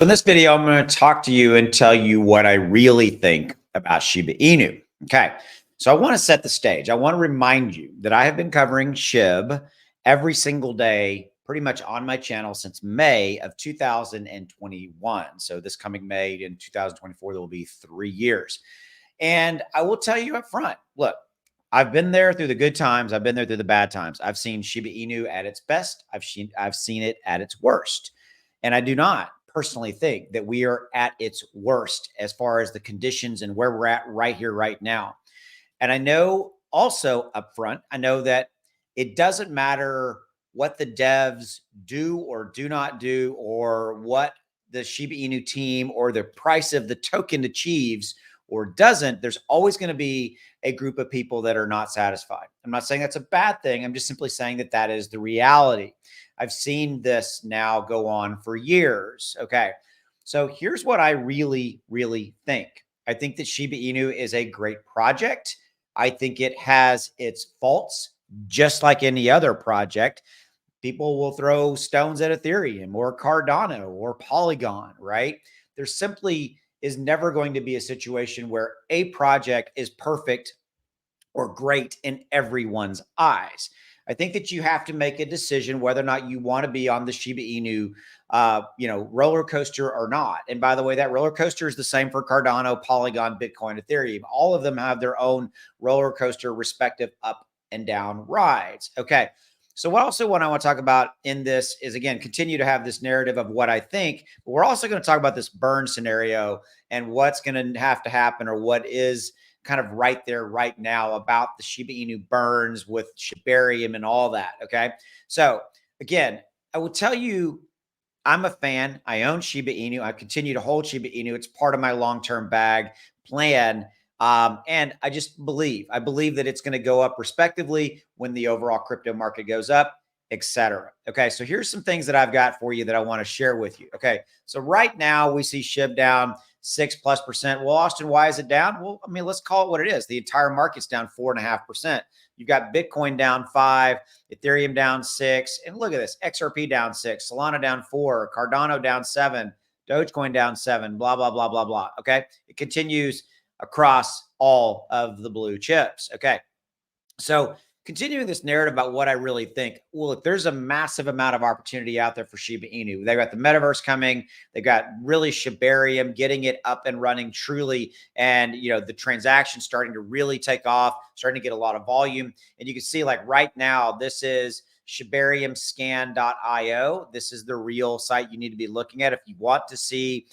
In this video, I'm going to talk to you and tell you what I really think about Shiba Inu. Okay. So I want to set the stage. I want to remind you that I have been covering SHIB every single day, pretty much on my channel since May of 2021. So this coming May in 2024, there will be 3 years. And I will tell you up front, look, I've been there through the good times. I've been there through the bad times. I've seen Shiba Inu at its best. I've seen it at its worst. And I do not personally think that we are at its worst as far as the conditions and where we're at right here, right now. And I know also up front, I know that it doesn't matter what the devs do or do not do, or what the Shiba Inu team or the price of the token achieves or doesn't. There's always going to be a group of people that are not satisfied. I'm not saying that's a bad thing. I'm just simply saying that that is the reality. I've seen this now go on for years. Okay. So here's what I really think. I think that Shiba Inu is a great project. I think it has its faults, just like any other project. People will throw stones at Ethereum or Cardano or Polygon, right? There simply is never going to be a situation where a project is perfect or great in everyone's eyes. I think that you have to make a decision whether or not you want to be on the Shiba Inu, roller coaster or not. And by the way, that roller coaster is the same for Cardano, Polygon, Bitcoin, Ethereum. All of them have their own roller coaster, respective up and down rides. Okay. So what I want to talk about in this is, again, continue to have this narrative of what I think, but we're also going to talk about this burn scenario and what's going to have to happen, or what is kind of right there right now about the Shiba Inu burns with Shibarium and all that. Okay. So again, I will tell you, I'm a fan. I own Shiba Inu. I continue to hold Shiba Inu. It's part of my long-term bag plan. And I believe that it's going to go up respectively when the overall crypto market goes up, etc. Okay. So here's some things that I've got for you that I want to share with you. Okay. So right now we see SHIB down 6+%. Well, Austin, why is it down? Well, I mean, let's call it what it is. The entire market's down 4.5%. You've got Bitcoin down 5, Ethereum down 6, and look at this: XRP down 6, Solana down 4, Cardano down 7, Dogecoin down 7, blah, blah, blah, blah, blah. Okay. It continues across all of the blue chips. Okay. So continuing this narrative about what I really think, well, look, there's a massive amount of opportunity out there for Shiba Inu. They've got the metaverse coming. They've got really Shibarium, getting it up and running truly. And, the transactions starting to really take off, starting to get a lot of volume. And you can see, like, right now, this is shibariumscan.io. This is the real site you need to be looking at if you want to see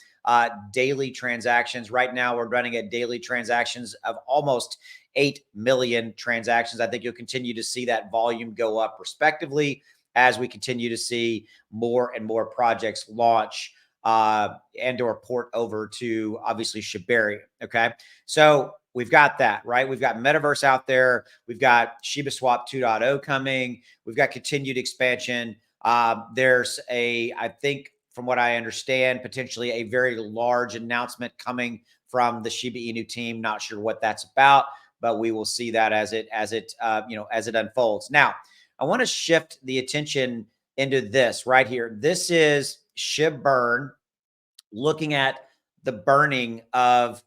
daily transactions. Right now, we're running at daily transactions of almost 8 million transactions. I think you'll continue to see that volume go up respectively as we continue to see more and more projects launch and or port over to, obviously, Shibarium. Okay. So we've got that, right? We've got metaverse out there. We've got Shiba Swap 2.0 coming. We've got continued expansion. There's I think, from what I understand, potentially a very large announcement coming from the Shiba Inu team. Not sure what that's about, but we will see that as it unfolds. Now, I want to shift the attention into this right here. This is SHIB burn, looking at the burning of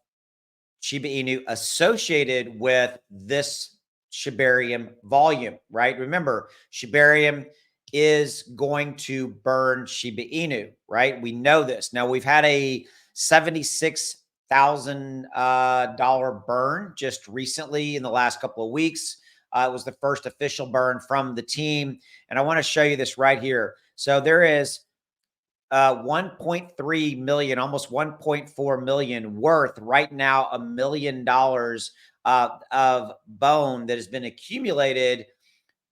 Shiba Inu associated with this Shibarium volume, right? Remember, Shibarium is going to burn Shiba Inu, right? We know this. Now, we've had a $76,000 burn just recently in the last couple of weeks. It was the first official burn from the team. And I want to show you this right here. So there is 1.3 million, almost 1.4 million worth right now, $1 million of bone that has been accumulated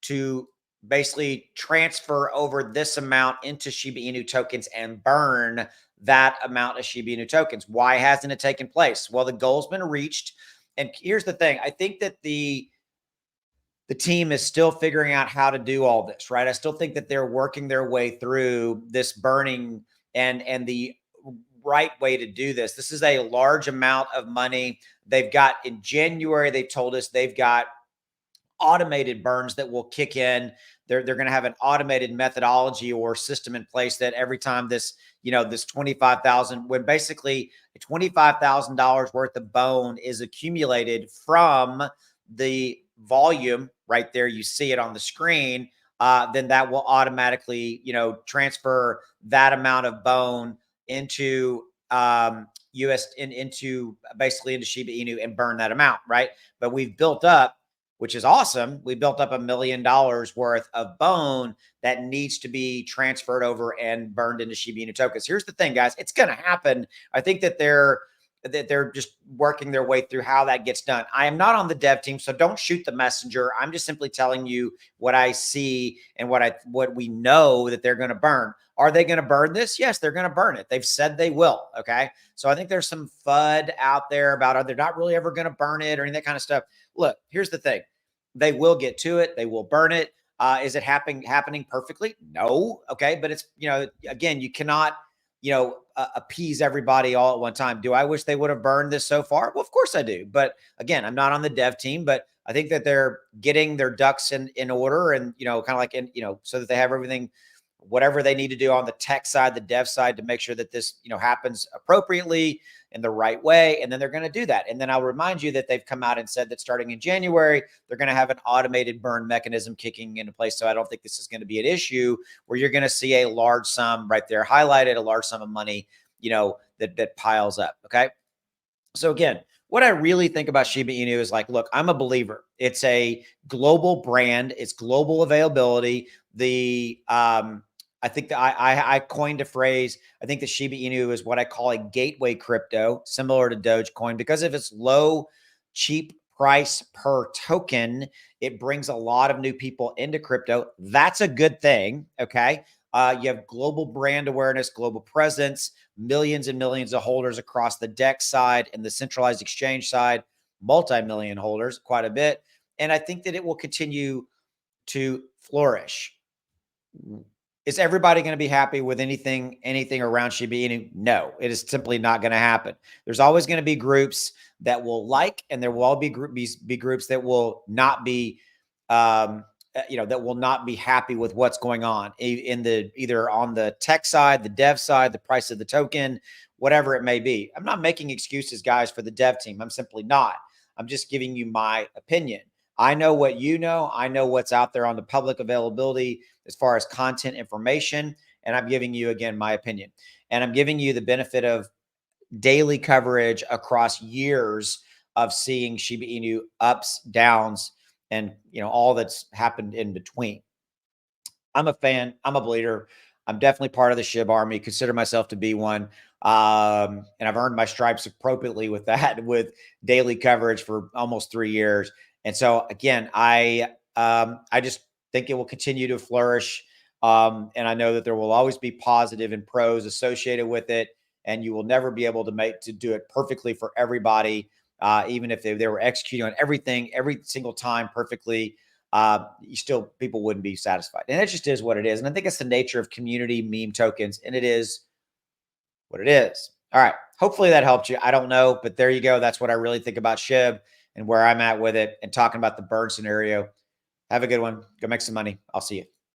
to basically transfer over this amount into Shiba Inu tokens and burn that amount of Shiba Inu tokens. Why hasn't it taken place? Well, the goal's been reached. And here's the thing. I think that the team is still figuring out how to do all this, right? I still think that they're working their way through this burning and the right way to do this. This is a large amount of money. They've got, in January, they told us they've got automated burns that will kick in they're going to have an automated methodology or system in place that every time this, this 25,000, when basically $25,000 worth of bone is accumulated from the volume right there, you see it on the screen, then that will automatically, transfer that amount of bone into into basically into Shiba Inu and burn that amount, right? But we've built up, which is awesome. We built up $1 million worth of bone that needs to be transferred over and burned into Shiba Inu tokens. Here's the thing, guys, it's going to happen. I think that they're just working their way through how that gets done. I am not on the dev team, so don't shoot the messenger. I'm just simply telling you what I see and what we know that they're going to burn. Are they going to burn this? Yes, they're going to burn it. They've said they will. Okay. So I think there's some FUD out there about, are they not really ever going to burn it or any of that kind of stuff? Look, here's the thing. They will get to it. They will burn it. Is it happening perfectly? No. Okay. But it's, again, you cannot, appease everybody all at one time. Do I wish they would have burned this so far? Well, of course I do. But again, I'm not on the dev team, but I think that they're getting their ducks in order and, kind of like, so that they have everything, whatever they need to do on the tech side, the dev side, to make sure that this, happens appropriately in the right way. And then they're going to do that. And then I'll remind you that they've come out and said that starting in January, they're going to have an automated burn mechanism kicking into place. So I don't think this is going to be an issue where you're going to see a large sum right there highlighted, a large sum of money, that piles up. Okay. So again, what I really think about Shiba Inu is like, look, I'm a believer. It's a global brand. It's global availability. I think that I coined a phrase. I think the Shiba Inu is what I call a gateway crypto, similar to Dogecoin, because of its low, cheap price per token. It brings a lot of new people into crypto. That's a good thing. Okay. You have global brand awareness, global presence, millions and millions of holders across the DEX side and the centralized exchange side, multi-million holders, quite a bit. And I think that it will continue to flourish. Is everybody going to be happy with anything around Shiba Inu? No, it is simply not going to happen. There's always going to be groups that will like, and there will all be groups that will not be, that will not be happy with what's going on either on the tech side, the dev side, the price of the token, whatever it may be. I'm not making excuses, guys, for the dev team. I'm simply not. I'm just giving you my opinion. I know what you know. I know what's out there on the public availability as far as content information. And I'm giving you, again, my opinion. And I'm giving you the benefit of daily coverage across years of seeing Shiba Inu ups, downs, and all that's happened in between. I'm a fan. I'm a bleeder. I'm definitely part of the SHIB army. Consider myself to be one. And I've earned my stripes appropriately with that, with daily coverage for almost 3 years. And so again, I just think it will continue to flourish. And I know that there will always be positive and pros associated with it. And you will never be able to do it perfectly for everybody. Even if they were executing on everything every single time perfectly, people wouldn't be satisfied. And it just is what it is. And I think it's the nature of community meme tokens, and it is what it is. All right. Hopefully that helped you. I don't know, but there you go. That's what I really think about SHIB and where I'm at with it and talking about the burn scenario. Have a good one. Go make some money. I'll see you.